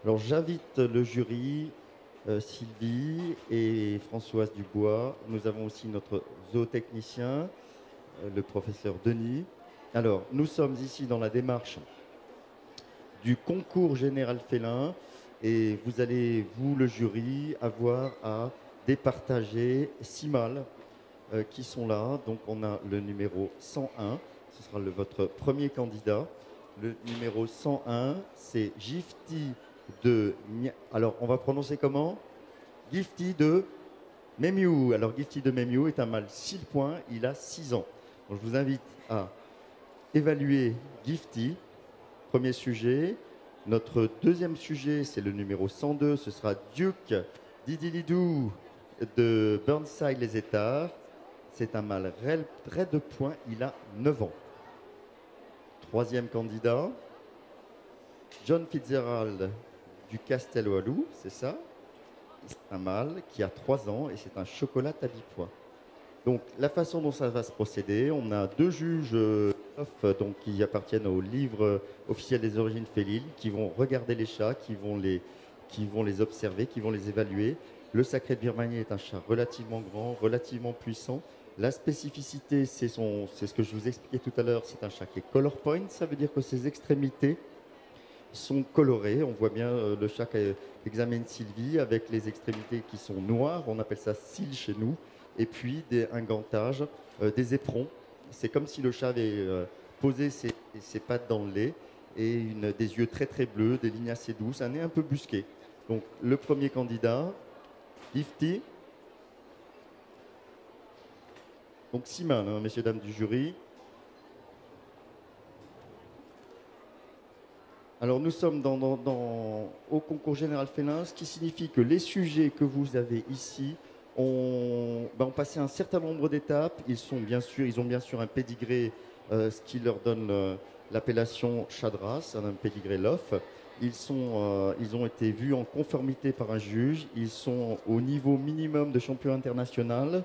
Alors j'invite le jury, Sylvie et Françoise Dubois. Nous avons aussi notre zootechnicien, le professeur Denis. Alors, nous sommes ici dans la démarche du concours général félin et vous allez, vous le jury, avoir à départager 6 mâles qui sont là. Donc on a le numéro 101, ce sera votre premier candidat. Le numéro 101, c'est Gifty de... Alors on va prononcer comment? Gifty de Memiou. Alors Gifty de Memiou est un mâle 6 points, il a 6 ans. Donc, je vous invite à évaluer Gifty. Premier sujet. Notre deuxième sujet, c'est le numéro 102. Ce sera Duke Didilidou de Burnside les Étards. C'est un mâle raid de points. Il a 9 ans. Troisième candidat, John Fitzgerald du Castel-Walou, c'est ça. C'est un mâle qui a 3 ans et c'est un chocolat tabi-pois. Donc la façon dont ça va se procéder, on a 2 juges donc, qui appartiennent au livre officiel des origines félines, qui vont regarder les chats, qui vont les observer, qui vont les évaluer. Le sacré de Birmanie est un chat relativement grand, relativement puissant. La spécificité, c'est ce que je vous expliquais tout à l'heure, c'est un chat qui est color point, ça veut dire que ses extrémités sont colorées. On voit bien le chat qu'examine Sylvie avec les extrémités qui sont noires, on appelle ça cils chez nous, et puis un gantage, des éperons. C'est comme si le chat avait posé ses pattes dans le lait et des yeux très très bleus, des lignes assez douces, un nez un peu busqué. Donc le premier candidat, Gifty. Donc 6 mâles, hein, messieurs, dames du jury. Alors nous sommes au concours général félin, ce qui signifie que les sujets que vous avez ici ont passé un certain nombre d'étapes. Ils ont bien sûr un pédigré, ce qui leur donne l'appellation chat de race, un pédigré LOF. Ils ont été vus en conformité par un juge. Ils sont au niveau minimum de champion international.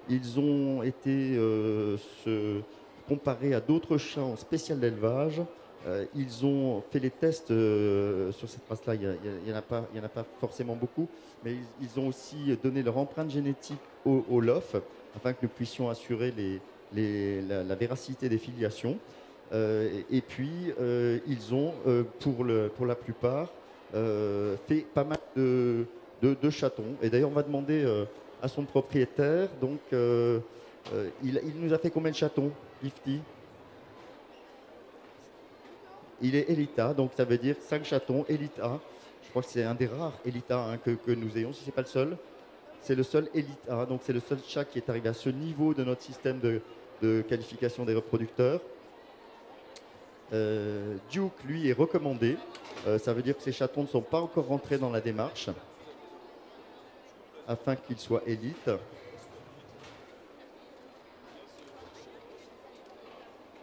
Ils ont été comparés à d'autres chats en spécial d'élevage. Ils ont fait les tests sur cette race-là, il n'y en a pas forcément beaucoup, mais ils ont aussi donné leur empreinte génétique au LOF afin que nous puissions assurer la véracité des filiations. Et puis, ils ont, pour la plupart, fait pas mal de chatons. Et d'ailleurs, on va demander à son propriétaire, donc, il nous a fait combien de chatons, Gifty? Il est Elita, donc ça veut dire 5 chatons, Elita. Je crois que c'est un des rares Elita hein, que nous ayons, si ce n'est pas le seul. C'est le seul Elita, donc c'est le seul chat qui est arrivé à ce niveau de notre système de qualification des reproducteurs. Duke, lui, est recommandé. Ça veut dire que ces chatons ne sont pas encore rentrés dans la démarche afin qu'ils soient élites.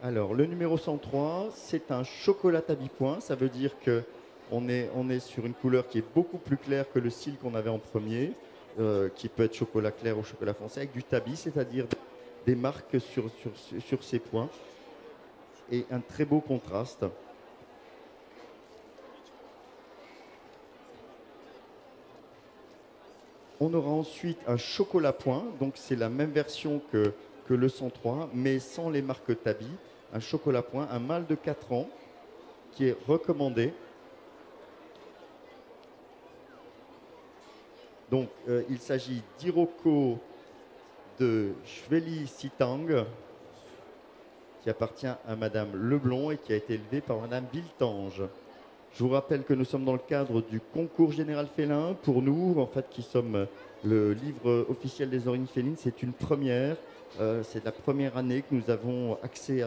Alors, le numéro 103, c'est un chocolat tabi-point. Ça veut dire qu'on est sur une couleur qui est beaucoup plus claire que le cil qu'on avait en premier, qui peut être chocolat clair ou chocolat foncé, avec du tabi, c'est-à-dire des marques sur ces points. Et un très beau contraste. On aura ensuite un chocolat point, donc c'est la même version que le 103, mais sans les marques tabi. Un chocolat point, un mâle de 4 ans qui est recommandé. Donc il s'agit d'Iroko de Shveli Sitang, qui appartient à Madame Leblond et qui a été élevé par Madame Viltange. Je vous rappelle que nous sommes dans le cadre du concours général félin. Pour nous, en fait, qui sommes le livre officiel des origines félines, c'est une première. C'est la première année que nous avons accès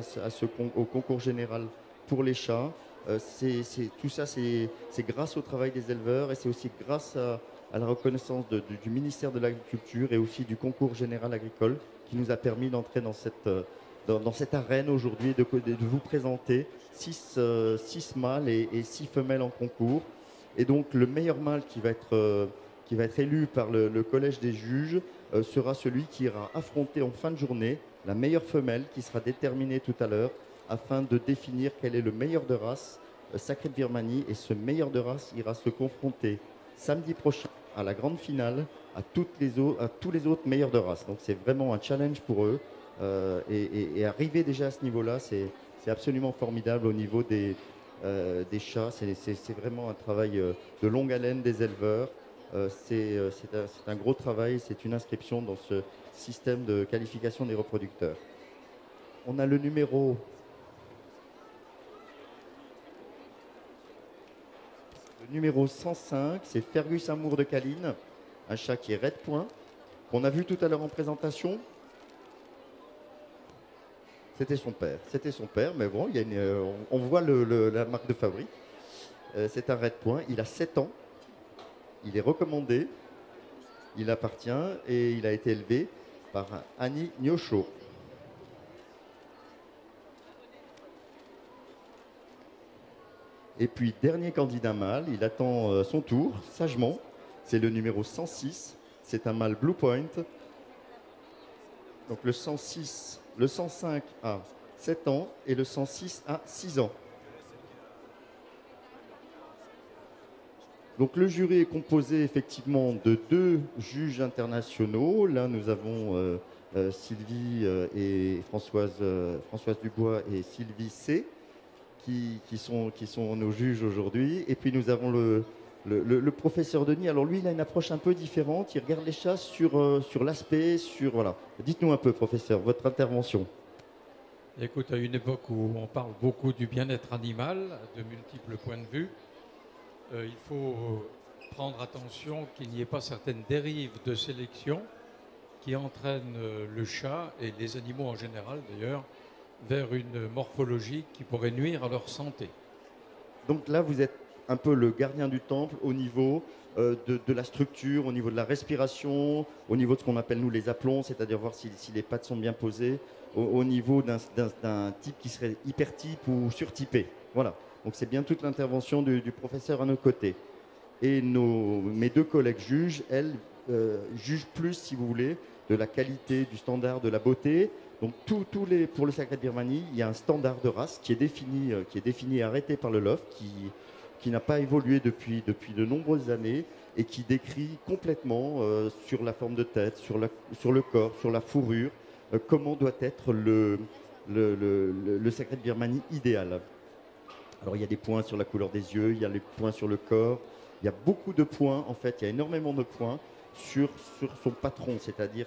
au concours général pour les chats. Tout ça, c'est grâce au travail des éleveurs et c'est aussi grâce à la reconnaissance du ministère de l'Agriculture et aussi du concours général agricole qui nous a permis d'entrer dans cette arène aujourd'hui, de vous présenter 6 mâles et 6 femelles en concours. Et donc le meilleur mâle qui va être élu par le collège des juges sera celui qui ira affronter en fin de journée la meilleure femelle qui sera déterminée tout à l'heure afin de définir quel est le meilleur de race Sacré de Birmanie et ce meilleur de race ira se confronter samedi prochain à la grande finale à tous les autres meilleurs de race. Donc c'est vraiment un challenge pour eux. Et arriver déjà à ce niveau-là, c'est absolument formidable au niveau des chats. C'est vraiment un travail de longue haleine des éleveurs. C'est un gros travail, c'est une inscription dans ce système de qualification des reproducteurs. On a le numéro 105, c'est Fergus Amour de Caline, un chat qui est red point, qu'on a vu tout à l'heure en présentation. C'était son père, mais bon, on voit la marque de fabrique. C'est un red point, il a 7 ans, il est recommandé, il appartient et il a été élevé par Annie Nyosho. Et puis, dernier candidat mâle, il attend son tour, sagement. C'est le numéro 106. C'est un mâle Blue Point. Donc le 106, le 105 a 7 ans et le 106 a 6 ans. Donc le jury est composé effectivement de 2 juges internationaux. Là, nous avons Sylvie et Françoise Dubois et Sylvie C. Qui sont nos juges aujourd'hui. Et puis nous avons le professeur Denis. Alors lui, il a une approche un peu différente. Il regarde les chats sur l'aspect, voilà. Dites-nous un peu, professeur, votre intervention. Écoute, à une époque où on parle beaucoup du bien-être animal, de multiples points de vue, il faut prendre attention qu'il n'y ait pas certaines dérives de sélection qui entraînent le chat et les animaux en général d'ailleurs vers une morphologie qui pourrait nuire à leur santé. Donc là, vous êtes un peu le gardien du temple au niveau de la structure, au niveau de la respiration, au niveau de ce qu'on appelle nous les aplombs, c'est-à-dire voir si les pattes sont bien posées, au niveau d'un type qui serait hypertype ou surtypé. Voilà. Donc c'est bien toute l'intervention du professeur à nos côtés. Et mes 2 collègues juges, elles, jugent plus, si vous voulez, de la qualité, du standard, de la beauté. Donc pour le Sacré de Birmanie, il y a un standard de race qui est défini et arrêté par le LOF, qui n'a pas évolué depuis de nombreuses années et qui décrit complètement sur la forme de tête, sur le corps, sur la fourrure, comment doit être le Sacré de Birmanie idéal. Alors il y a des points sur la couleur des yeux, il y a les points sur le corps, il y a beaucoup de points, en fait, il y a énormément de points sur son patron, c'est-à-dire,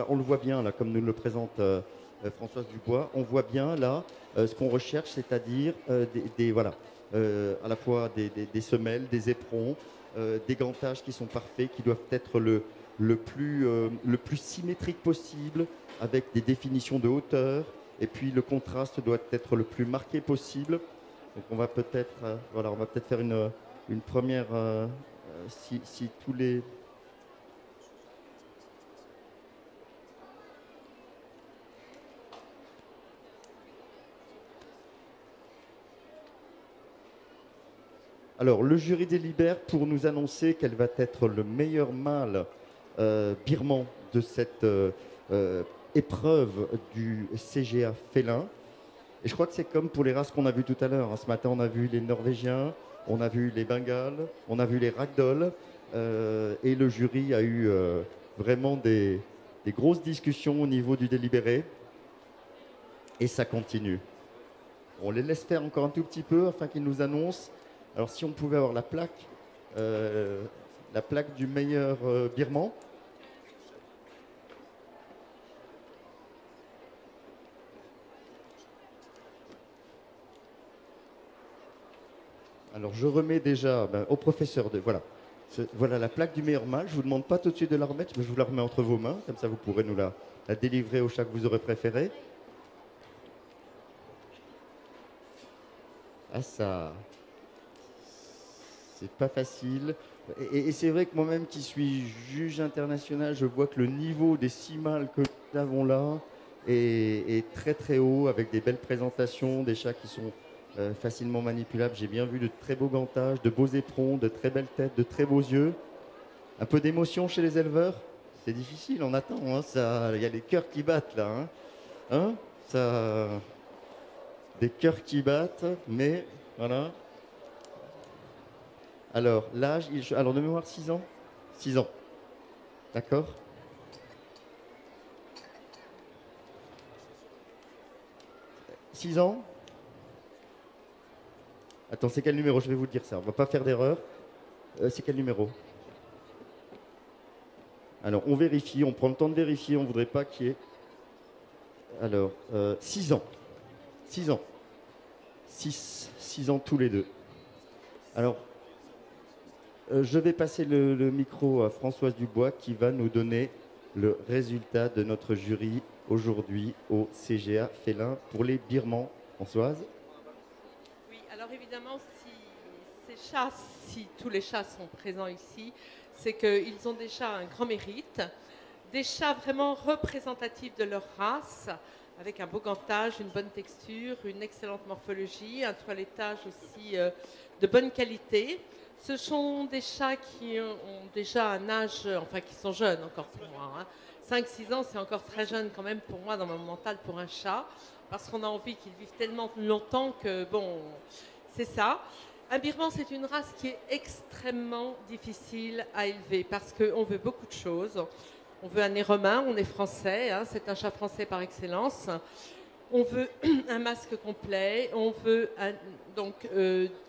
on le voit bien là, comme nous le présente Françoise Dubois, on voit bien là ce qu'on recherche, c'est-à-dire voilà, à la fois des semelles, des éperons, des gantages qui sont parfaits, qui doivent être le plus symétrique possible, avec des définitions de hauteur, et puis le contraste doit être le plus marqué possible. Donc on va peut-être faire une première, si tous les... Alors, le jury délibère pour nous annoncer quel va être le meilleur mâle birman de cette épreuve du CGA félin. Et je crois que c'est comme pour les races qu'on a vues tout à l'heure. Ce matin, on a vu les Norvégiens, on a vu les Bengales, on a vu les Ragdoll. Et le jury a eu vraiment des grosses discussions au niveau du délibéré. Et ça continue. On les laisse faire encore un tout petit peu afin qu'ils nous annoncent. Alors si on pouvait avoir la plaque du meilleur birman. Alors je remets déjà au professeur voilà la plaque du meilleur mâle. Je ne vous demande pas tout de suite de la remettre, mais je vous la remets entre vos mains, comme ça vous pourrez nous la délivrer au chat que vous aurez préféré. Ah ça, c'est pas facile. Et c'est vrai que moi-même qui suis juge international, je vois que le niveau des 6 mâles que nous avons là est très très haut, avec des belles présentations, des chats qui sont facilement manipulables. J'ai bien vu de très beaux gantages, de beaux éperons, de très belles têtes, de très beaux yeux. Un peu d'émotion chez les éleveurs. C'est difficile, on attend. Il y a les cœurs qui battent là. Des cœurs qui battent, mais voilà. Alors, l'âge, alors de mémoire, 6 ans. 6 ans. D'accord. Six ans. Attends, c'est quel numéro? Je vais vous dire ça. On va pas faire d'erreur. C'est quel numéro? Alors, on vérifie, on prend le temps de vérifier, on ne voudrait pas qu'il y ait... Alors, 6 ans. 6 ans. 6 ans tous les deux. Alors, je vais passer le micro à Françoise Dubois qui va nous donner le résultat de notre jury aujourd'hui au CGA Félin pour les Birmans. Françoise? Oui, alors évidemment, si tous les chats sont présents ici, c'est qu'ils ont déjà un grand mérite. Des chats vraiment représentatifs de leur race, avec un beau gantage, une bonne texture, une excellente morphologie, un toilettage aussi de bonne qualité. Ce sont des chats qui ont déjà un âge, enfin qui sont jeunes encore pour moi. Hein. 5-6 ans, c'est encore très jeune quand même pour moi dans mon mental pour un chat, parce qu'on a envie qu'ils vivent tellement longtemps que bon, c'est ça. Un birman, c'est une race qui est extrêmement difficile à élever parce qu'on veut beaucoup de choses. On veut un nez romain, on est français, hein, c'est un chat français par excellence. On veut un masque complet, on veut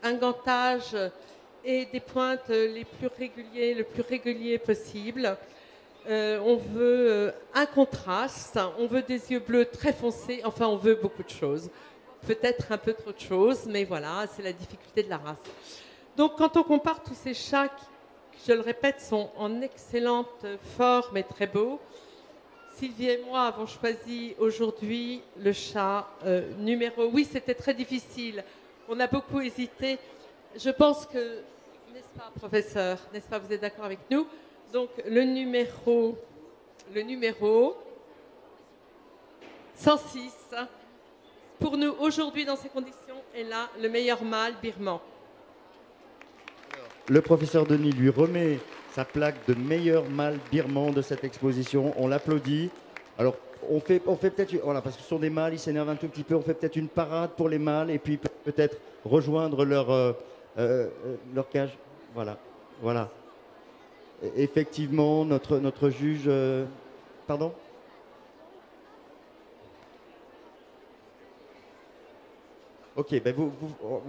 un gantage et des pointes le plus régulier possible. On veut un contraste, on veut des yeux bleus très foncés, enfin on veut beaucoup de choses. Peut-être un peu trop de choses, mais voilà, c'est la difficulté de la race. Donc quand on compare tous ces chats qui, je le répète, sont en excellente forme et très beaux, Sylvie et moi avons choisi aujourd'hui le chat numéro... Oui, c'était très difficile, on a beaucoup hésité. Je pense que, n'est-ce pas, professeur, n'est-ce pas, vous êtes d'accord avec nous? Donc le numéro 106, pour nous aujourd'hui dans ces conditions, est là le meilleur mâle birman. Le professeur Denis lui remet sa plaque de meilleur mâle birman de cette exposition. On l'applaudit. Alors, on fait peut-être, voilà, parce que ce sont des mâles, ils s'énervent un tout petit peu, on fait peut-être une parade pour les mâles et puis peut-être rejoindre leur cage. Voilà, voilà. Effectivement, notre juge... pardon? Ok, ben vous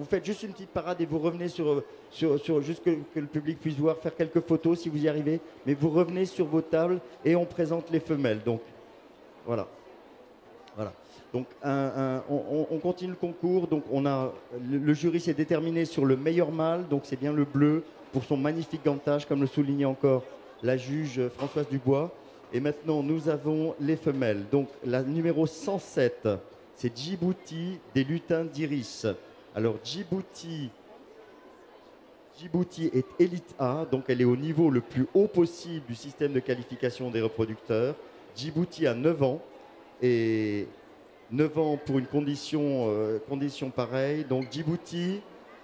faites juste une petite parade et vous revenez juste que le public puisse voir, faire quelques photos si vous y arrivez, mais vous revenez sur vos tables et on présente les femelles. Donc, voilà. Voilà. Donc, on continue le concours. Donc, le jury s'est déterminé sur le meilleur mâle, donc c'est bien le bleu, pour son magnifique gantage, comme le soulignait encore la juge Françoise Dubois. Et maintenant, nous avons les femelles. Donc, la numéro 107. C'est Djibouti des lutins d'iris. Alors Djibouti est élite A, donc elle est au niveau le plus haut possible du système de qualification des reproducteurs. Djibouti a 9 ans, et 9 ans pour une condition pareille. Donc Djibouti,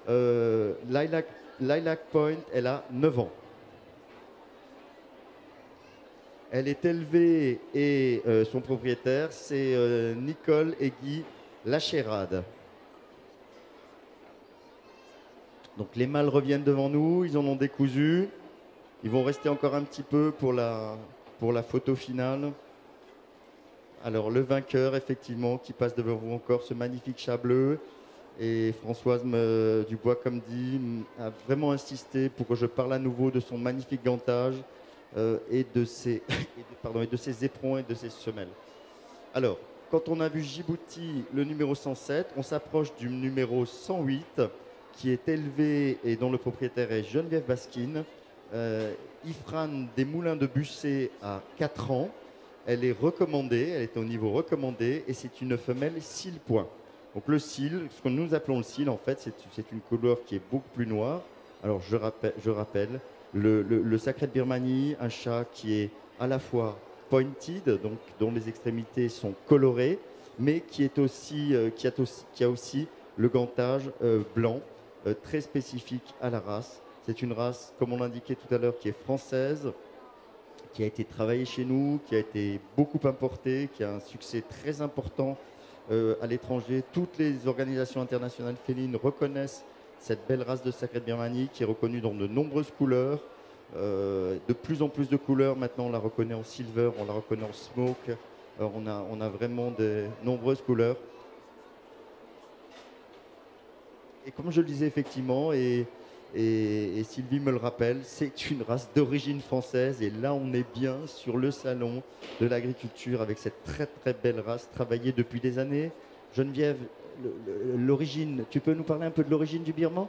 Lilac Point, elle a 9 ans. Elle est élevée et son propriétaire, c'est Nicole et Guy Lachérade. Donc les mâles reviennent devant nous, ils en ont décousu. Ils vont rester encore un petit peu pour la photo finale. Alors le vainqueur, effectivement, qui passe devant vous encore, ce magnifique chat bleu. Et Françoise Dubois, comme dit, a vraiment insisté pour que je parle à nouveau de son magnifique gantage. Et de ses éperons et de ses semelles. Alors, quand on a vu Djibouti, le numéro 107, on s'approche du numéro 108, qui est élevé et dont le propriétaire est Geneviève Basquine. Ifrane des Moulins de Bussé à 4 ans. Elle est recommandée, elle est au niveau recommandé, et c'est une femelle cil point. Donc le cil, ce que nous appelons le cil, en fait, c'est une couleur qui est beaucoup plus noire. Alors je rappelle le sacré de Birmanie, un chat qui est à la fois pointed, donc dont les extrémités sont colorées, mais qui a aussi le gantage blanc, très spécifique à la race. C'est une race, comme on l'indiquait tout à l'heure, qui est française, qui a été travaillée chez nous, qui a été beaucoup importée, qui a un succès très important à l'étranger. Toutes les organisations internationales félines reconnaissent cette belle race de sacré de Birmanie qui est reconnue dans de nombreuses couleurs, de plus en plus de couleurs. Maintenant, on la reconnaît en silver, on la reconnaît en smoke. On a vraiment de nombreuses couleurs. Et comme je le disais effectivement, et Sylvie me le rappelle, c'est une race d'origine française. Et là, on est bien sur le salon de l'agriculture avec cette très très belle race travaillée depuis des années. Geneviève, l'origine, tu peux nous parler un peu de l'origine du Birman?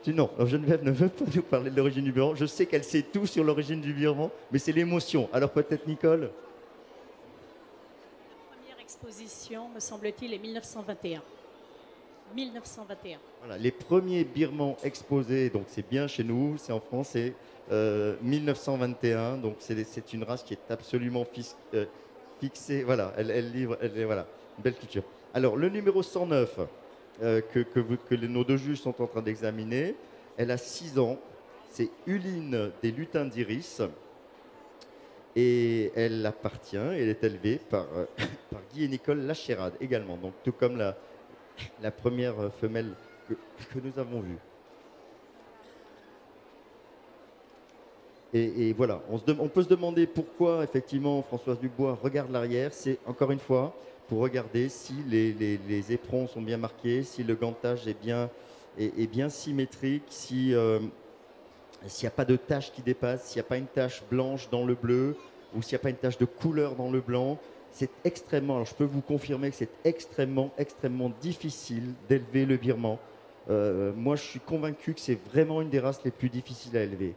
Non, Geneviève ne veut pas nous parler de l'origine du Birman. Je sais qu'elle sait tout sur l'origine du Birman, mais c'est l'émotion. Alors peut-être Nicole? La première exposition, me semble-t-il, est 1921. 1921. Voilà, les premiers birmans exposés, donc c'est bien chez nous, c'est en France, c'est 1921. Donc c'est une race qui est absolument fixée. Voilà, elle livre, voilà, une belle culture. Alors le numéro 109 que nos deux juges sont en train d'examiner, elle a 6 ans. C'est Uline des lutins d'Iris. Et elle appartient, elle est élevée par Guy et Nicole Lachérade également. Donc tout comme la première femelle que nous avons vue. Et voilà, on peut se demander pourquoi, effectivement, Françoise Dubois regarde l'arrière. C'est, encore une fois, pour regarder si les éperons sont bien marqués, si le gantage est bien symétrique, s'il n'y a pas de tache qui dépasse, s'il n'y a pas une tache blanche dans le bleu, ou s'il n'y a pas une tache de couleur dans le blanc. C'est extrêmement, alors je peux vous confirmer que c'est extrêmement difficile d'élever le birman. Moi, je suis convaincu que c'est vraiment une des races les plus difficiles à élever.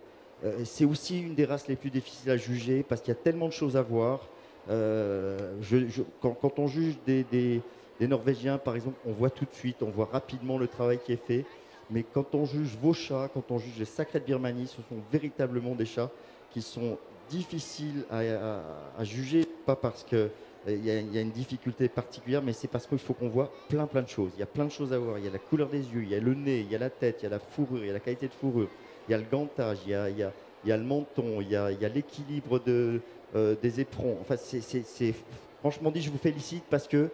C'est aussi une des races les plus difficiles à juger parce qu'il y a tellement de choses à voir. Quand on juge des Norvégiens, par exemple, on voit tout de suite, on voit rapidement le travail qui est fait. Mais quand on juge vos chats, quand on juge les sacrés de Birmanie, ce sont véritablement des chats qui sont difficiles à juger, pas parce qu'il y a une difficulté particulière, mais c'est parce qu'il faut qu'on voit plein de choses. Il y a plein de choses à voir. Il y a la couleur des yeux, il y a le nez, il y a la tête, il y a la fourrure, il y a la qualité de fourrure, il y a le gantage, il y a le menton, il y a l'équilibre des éperons. Enfin, franchement dit, je vous félicite parce que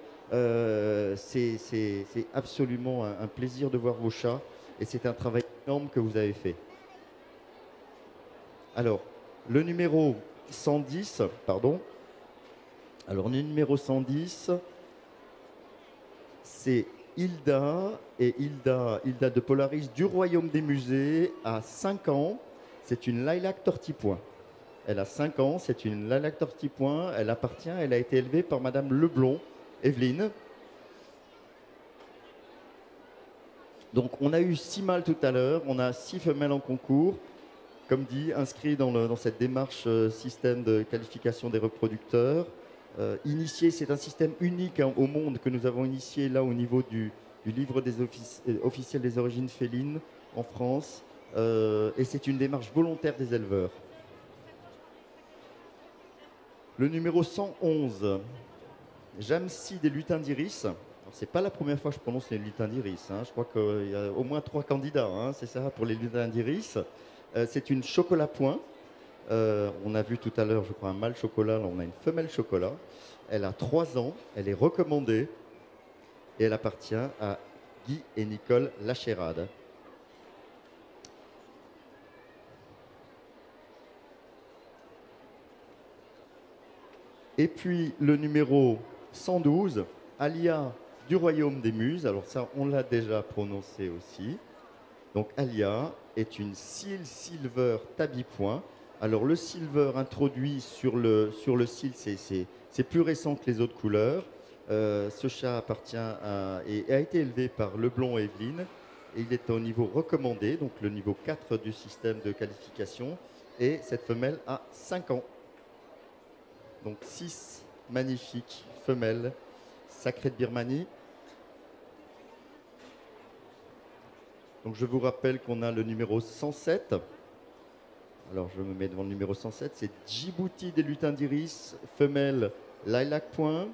c'est absolument un plaisir de voir vos chats et c'est un travail énorme que vous avez fait. Alors, le numéro 110, pardon. Alors, le numéro 110, c'est Hilda, et Hilda de Polaris du Royaume des Musées, à 5 ans. C'est une lilac tortipoint. Elle a 5 ans, c'est une lilac tortipoint. Elle a été élevée par Madame Leblond, Evelyne. Donc, on a eu 6 mâles tout à l'heure, on a 6 femelles en concours. Comme dit, inscrit dans cette démarche système de qualification des reproducteurs. Initié, c'est un système unique au monde que nous avons initié là au niveau du livre des officiels des origines félines en France. Et c'est une démarche volontaire des éleveurs. Le numéro 111, Jamsi des lutins d'Iris. Ce n'est pas la première fois que je prononce les lutins d'Iris. Hein. Je crois qu'il y a au moins 3 candidats, hein, c'est ça, pour les lutins d'Iris. C'est une chocolat point. On a vu tout à l'heure, je crois, un mâle chocolat. Là, on a une femelle chocolat. Elle a 3 ans. Elle est recommandée. Et elle appartient à Guy et Nicole Lachérade. Et puis le numéro 112, Alia du Royaume des Muses. Alors ça, on l'a déjà prononcé aussi. Donc Alia est une Seal Silver Tabi-point. Alors le silver introduit sur le cil, c'est plus récent que les autres couleurs. Ce chat appartient et a été élevé par Leblond et Evelyne. Et il est au niveau recommandé, donc le niveau 4 du système de qualification. Et cette femelle a 5 ans. Donc 6 magnifiques femelles sacrées de Birmanie. Donc je vous rappelle qu'on a le numéro 107. Alors je me mets devant le numéro 107. C'est Djibouti des lutins d'Iris, femelle lilac point,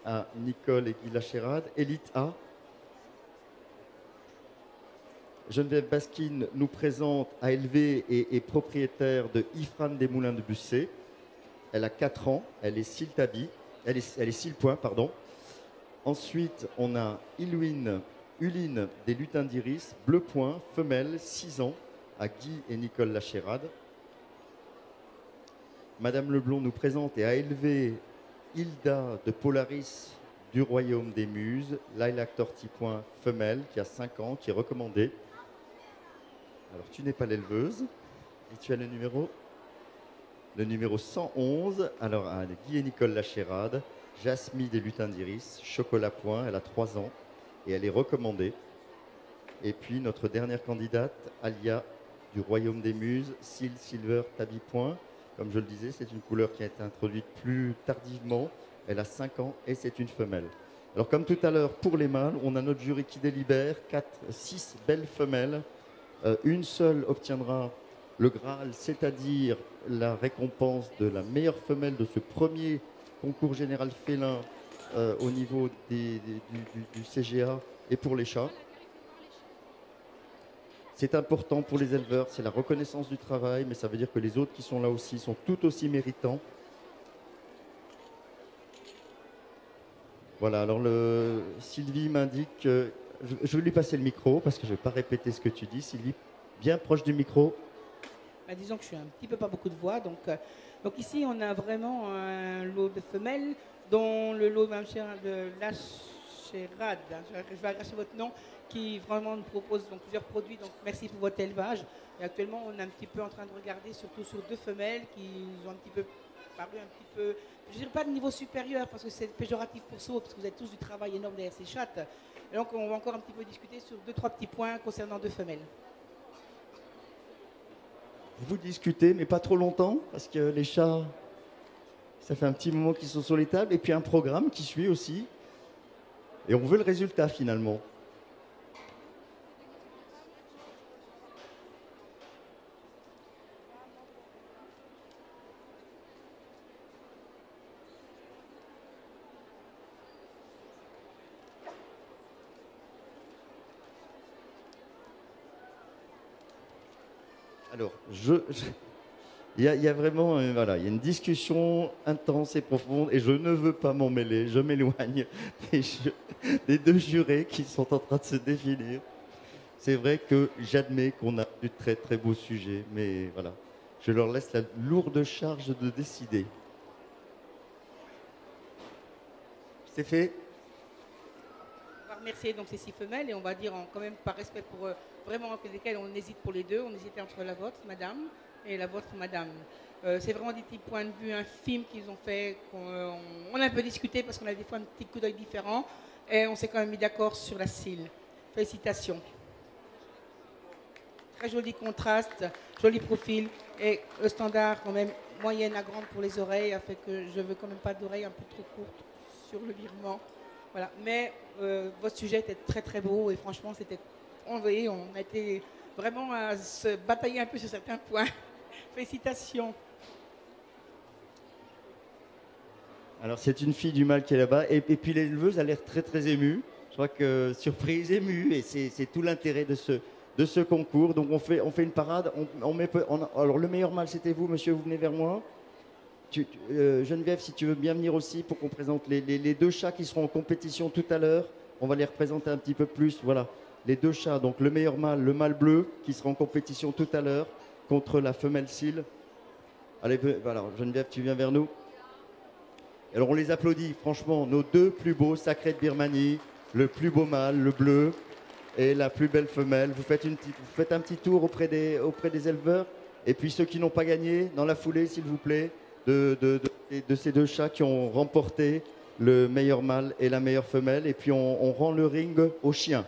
à Nicole et Guy Lachérade, élite A. Geneviève Basquine nous présente à élever et est propriétaire de Ifrane des Moulins de Bussé. Elle a 4 ans, elle est cil tabi, elle est cil point, pardon. Ensuite, on a Ilouine Uline des lutins d'iris, bleu point, femelle, 6 ans, à Guy et Nicole Lachérade. Madame Leblond nous présente et a élevé Hilda de Polaris du Royaume des Muses, Lilac Tortipoint femelle, qui a 5 ans, qui est recommandée. Alors, tu n'es pas l'éleveuse, et tu as le numéro 111. Alors, à Guy et Nicole Lachérade, Jasmine des lutins d'iris, chocolat point, elle a 3 ans, et elle est recommandée. Et puis, notre dernière candidate, Alia du Royaume des Muses, Seal Silver Tabi point. Comme je le disais, c'est une couleur qui a été introduite plus tardivement. Elle a 5 ans et c'est une femelle. Alors comme tout à l'heure, pour les mâles, on a notre jury qui délibère, 6 belles femelles. Une seule obtiendra le Graal, c'est-à-dire la récompense de la meilleure femelle de ce premier concours général félin au niveau du CGA et pour les chats. C'est important pour les éleveurs, c'est la reconnaissance du travail, mais ça veut dire que les autres qui sont là aussi sont tout aussi méritants. Voilà, alors Sylvie m'indique que je vais lui passer le micro parce que je ne vais pas répéter ce que tu dis. Sylvie, bien proche du micro. Disons que je suis un petit peu pas beaucoup de voix. Donc ici, on a vraiment un lot de femelles, dont le lot de Lachérade, je vais arracher votre nom, qui vraiment nous propose donc, plusieurs produits. Donc merci pour votre élevage. Et actuellement, on est un petit peu en train de regarder surtout sur 2 femelles qui ont un petit peu paru un petit peu, je ne dirais pas de niveau supérieur parce que c'est péjoratif pour ça, parce que vous avez tous du travail énorme derrière ces chattes. Et donc on va encore un petit peu discuter sur 2-3 petits points concernant 2 femelles. Vous discutez, mais pas trop longtemps, parce que les chats, ça fait un petit moment qu'ils sont sur les tables, et puis un programme qui suit aussi. Et on veut le résultat finalement. Alors, il y a vraiment voilà, il y a une discussion intense et profonde et je ne veux pas m'en mêler. Je m'éloigne des 2 jurés qui sont en train de se définir. C'est vrai que j'admets qu'on a de très très beaux sujets, mais voilà, je leur laisse la lourde charge de décider. C'est fait. On va remercier donc ces 6 femelles et on va dire quand même par respect pour vraiment lesquelles on hésite pour les 2. On hésitait entre la vôtre, madame, et la vôtre, madame. C'est vraiment des petits points de vue infimes qu'ils ont fait. On a un peu discuté parce qu'on a des fois un petit coup d'œil différent et on s'est quand même mis d'accord sur la cils. Félicitations. Très joli contraste, joli profil et le standard quand même moyenne à grande pour les oreilles a fait que je veux quand même pas d'oreilles un peu trop courtes sur le virement. Voilà. Mais votre sujet était très très beau et franchement c'était, on a été vraiment à se batailler un peu sur certains points. Félicitations. Alors c'est une fille du mâle qui est là-bas et puis l'éleveuse a l'air très très émue. Je crois que surprise, émue et c'est tout l'intérêt de ce concours. Donc on fait une parade. Alors le meilleur mâle c'était vous, monsieur, vous venez vers moi. Geneviève, si tu veux bien venir aussi pour qu'on présente les 2 chats qui seront en compétition tout à l'heure. On va les représenter un petit peu plus. Voilà, les 2 chats. Donc le meilleur mâle, le mâle bleu, qui sera en compétition tout à l'heure contre la femelle cils. Allez, voilà, Geneviève, tu viens vers nous. Alors on les applaudit, franchement, nos 2 plus beaux sacrés de Birmanie, le plus beau mâle, le bleu, et la plus belle femelle. Vous faites un petit tour auprès des éleveurs. Et puis ceux qui n'ont pas gagné, dans la foulée, s'il vous plaît, de ces 2 chats qui ont remporté le meilleur mâle et la meilleure femelle. Et puis on rend le ring aux chiens.